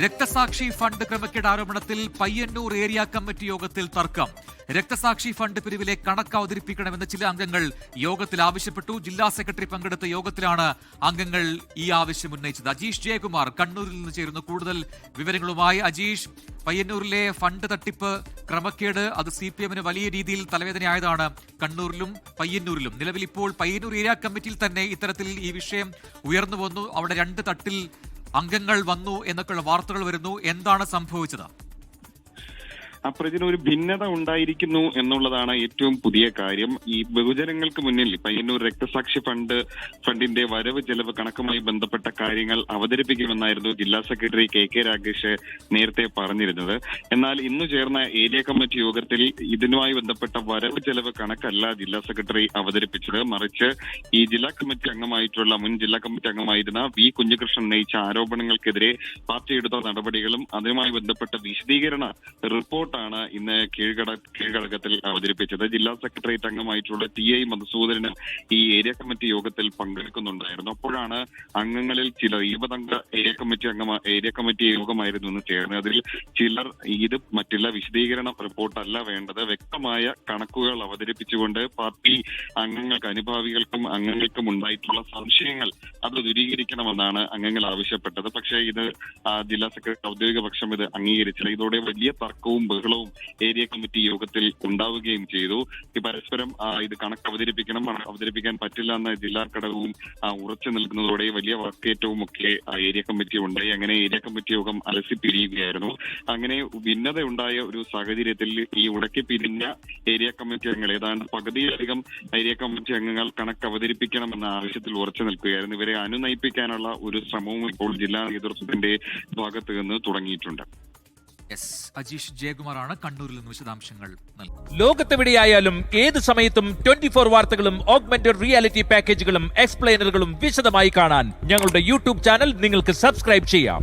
രക്തസാക്ഷി ഫണ്ട് ക്രമക്കേട് ആരോപണത്തിൽ പയ്യന്നൂർ ഏരിയ കമ്മിറ്റി യോഗത്തിൽ തർക്കം. രക്തസാക്ഷി ഫണ്ട് പിരിവിലെ കണക്ക് അവതരിപ്പിക്കണമെന്ന് ചില അംഗങ്ങൾ യോഗത്തിൽ ആവശ്യപ്പെട്ടു. ജില്ലാ സെക്രട്ടറി പങ്കെടുത്ത യോഗത്തിലാണ് അംഗങ്ങൾ ഈ ആവശ്യം ഉന്നയിച്ചത്. അജീഷ് ജയകുമാർ കണ്ണൂരിൽ നിന്ന് ചേരുന്നു കൂടുതൽ വിവരങ്ങളുമായി. അജീഷ്, പയ്യന്നൂരിലെ ഫണ്ട് തട്ടിപ്പ് ക്രമക്കേട് അത് CPM-ന് വലിയ രീതിയിൽ തലവേദനയായതാണ് കണ്ണൂരിലും പയ്യന്നൂരിലും. നിലവിൽ ഇപ്പോൾ പയ്യന്നൂർ ഏരിയ കമ്മിറ്റിയിൽ തന്നെ ഇത്തരത്തിൽ ഈ വിഷയം ഉയർന്നു വന്നു. അവിടെ 2 തട്ടിൽ അംഗങ്ങൾ വന്നു എന്നൊക്കെയുള്ള വാർത്തകൾ വരുന്നു. എന്താണ് സംഭവിച്ചത്? അപ്രതിന് ഒരു ഭിന്നത ഉണ്ടായിരിക്കുന്നു എന്നുള്ളതാണ് ഏറ്റവും പുതിയ കാര്യം. ഈ ബഹുജനങ്ങൾക്ക് മുന്നിൽ പയ്യന്നൂർ രക്തസാക്ഷി ഫണ്ടിന്റെ വരവ് ചെലവ് കണക്കുമായി ബന്ധപ്പെട്ട കാര്യങ്ങൾ അവതരിപ്പിക്കുമെന്നായിരുന്നു ജില്ലാ സെക്രട്ടറി KK രാഗേഷ് നേരത്തെ പറഞ്ഞിരുന്നത്. എന്നാൽ ഇന്ന് ചേർന്ന ഏരിയ കമ്മിറ്റി യോഗത്തിൽ ഇതിനുമായി ബന്ധപ്പെട്ട വരവ് ചെലവ് കണക്കല്ല ജില്ലാ സെക്രട്ടറി അവതരിപ്പിച്ചത്. മറിച്ച് ഈ ജില്ലാ കമ്മിറ്റി അംഗമായിട്ടുള്ള മുൻ ജില്ലാ കമ്മിറ്റി അംഗമായിരുന്ന V കുഞ്ഞികൃഷ്ണൻ ഉന്നയിച്ച ആരോപണങ്ങൾക്കെതിരെ പാർട്ടി എടുത്ത നടപടികളും അതുമായി ബന്ധപ്പെട്ട വിശദീകരണ റിപ്പോർട്ട് ാണ് ഇന്ന് കീഴ്ഘടകത്തിൽ അവതരിപ്പിച്ചത്. ജില്ലാ സെക്രട്ടേറിയറ്റ് അംഗമായിട്ടുള്ള TI മധുസൂദനൻ ഈ ഏരിയ കമ്മിറ്റി യോഗത്തിൽ പങ്കെടുക്കുന്നുണ്ടായിരുന്നു. അപ്പോഴാണ് അംഗങ്ങളിൽ ചിലർ 20 അംഗ ഏരിയ കമ്മിറ്റി യോഗമായിരുന്നു ഇന്ന് ചേർന്നത്. അതിൽ ചിലർ ഇത് മറ്റുള്ള വിശദീകരണ റിപ്പോർട്ടല്ല വേണ്ടത്, വ്യക്തമായ കണക്കുകൾ അവതരിപ്പിച്ചുകൊണ്ട് പാർട്ടി അംഗങ്ങൾക്ക് അനുഭാവികൾക്കും അംഗങ്ങൾക്കും ഉണ്ടായിട്ടുള്ള സംശയങ്ങൾ അത് ദൂരീകരിക്കണമെന്നാണ് അംഗങ്ങൾ ആവശ്യപ്പെട്ടത്. പക്ഷേ ഇത് ജില്ലാ സെക്രട്ടറി ഔദ്യോഗിക പക്ഷം ഇത് അംഗീകരിച്ചില്ല. ഇതോടെ വലിയ തർക്കവും ബഹളവും ഏരിയ കമ്മിറ്റി യോഗത്തിൽ ഉണ്ടാവുകയും ചെയ്തു. ഈ പരസ്പരം ഇത് കണക്ക് അവതരിപ്പിക്കാൻ പറ്റില്ല എന്ന ജില്ലാ ഘടകവും ഉറച്ചു നിൽക്കുന്നതോടെ വലിയ വാക്കേറ്റവും ഒക്കെ ഏരിയ കമ്മിറ്റി ഉണ്ടായി. അങ്ങനെ ഏരിയ കമ്മിറ്റി യോഗം അലസിപ്പിരിയുകയായിരുന്നു. അങ്ങനെ ഭിന്നതയുണ്ടായ ഒരു സാഹചര്യത്തിൽ ഈ ഉടക്കി പിരിഞ്ഞ ഏരിയ കമ്മിറ്റി അംഗങ്ങൾ ഏതാണ്ട് പകുതിയിലധികം ഏരിയ കമ്മിറ്റി അംഗങ്ങൾ കണക്ക് അവതരിപ്പിക്കണമെന്ന ആവശ്യത്തിൽ ഉറച്ചു നിൽക്കുകയായിരുന്നു. ഇവരെ അനുനയിപ്പിക്കാനുള്ള ഒരു ശ്രമവും ഇപ്പോൾ ജില്ലാ നേതൃത്വത്തിന്റെ ഭാഗത്ത് നിന്ന് തുടങ്ങിയിട്ടുണ്ട്. അജീഷ് ജയകുമാറാണ് കണ്ണൂരിൽ നിന്ന് വിശദാംശങ്ങൾ നൽകുന്നത്. ലോകത്തെവിടെയായാലും ഏത് സമയത്തും 24 വാർത്തകളും ഓഗ്മെന്റഡ് റിയാലിറ്റി പാക്കേജുകളും എക്സ്പ്ലെയിനറുകളും വിശദമായി കാണാൻ ഞങ്ങളുടെ YouTube ചാനൽ നിങ്ങൾക്ക് സബ്സ്ക്രൈബ് ചെയ്യാം.